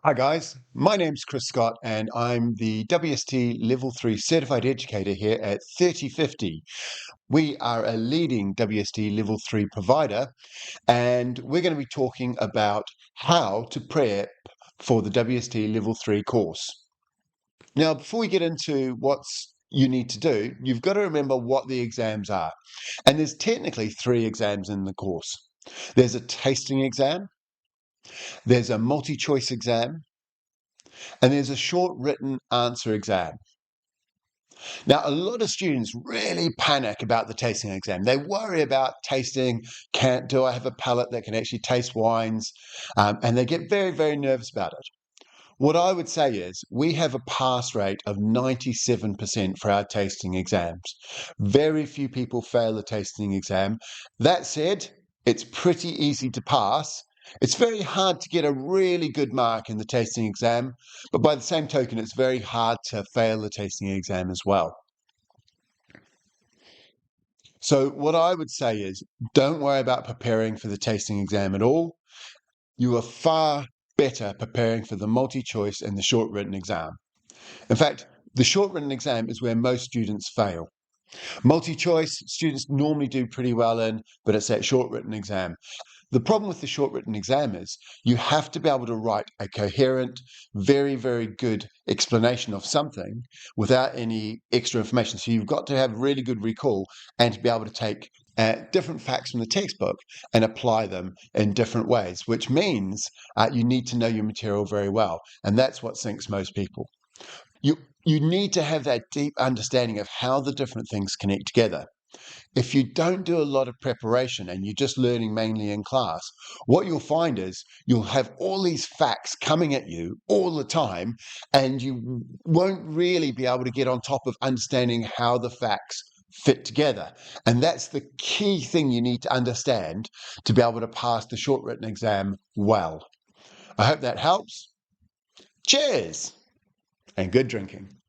Hi guys, my name's Chris Scott and I'm the WSET Level 3 Certified Educator here at 3050. We are a leading WSET Level 3 provider and we're going to be talking about how to prep for the WSET Level 3 course. Now, before we get into what's you need to do, you've got to remember what the exams are. And there's technically 3 exams in the course. There's a tasting exam, there's a multi-choice exam, and there's a short written answer exam. Now, a lot of students really panic about the tasting exam. They worry about tasting, do I have a palate that can actually taste wines? And they get very, very nervous about it. What I would say is we have a pass rate of 97% for our tasting exams. Very few people fail the tasting exam. That said, it's pretty easy to pass. It's very hard to get a really good mark in the tasting exam, but by the same token, it's very hard to fail the tasting exam as well. So what I would say is don't worry about preparing for the tasting exam at all. You are far better preparing for the multi-choice and the short written exam. In fact, the short written exam is where most students fail. Multi-choice, students normally do pretty well in, but it's that short written exam. The problem with the short written exam is you have to be able to write a coherent, very, very good explanation of something without any extra information. So you've got to have really good recall and to be able to take different facts from the textbook and apply them in different ways, which means you need to know your material very well. And that's what sinks most people. You need to have that deep understanding of how the different things connect together. If you don't do a lot of preparation and you're just learning mainly in class, what you'll find is you'll have all these facts coming at you all the time, and you won't really be able to get on top of understanding how the facts fit together. And that's the key thing you need to understand to be able to pass the short written exam well. I hope that helps. Cheers and good drinking.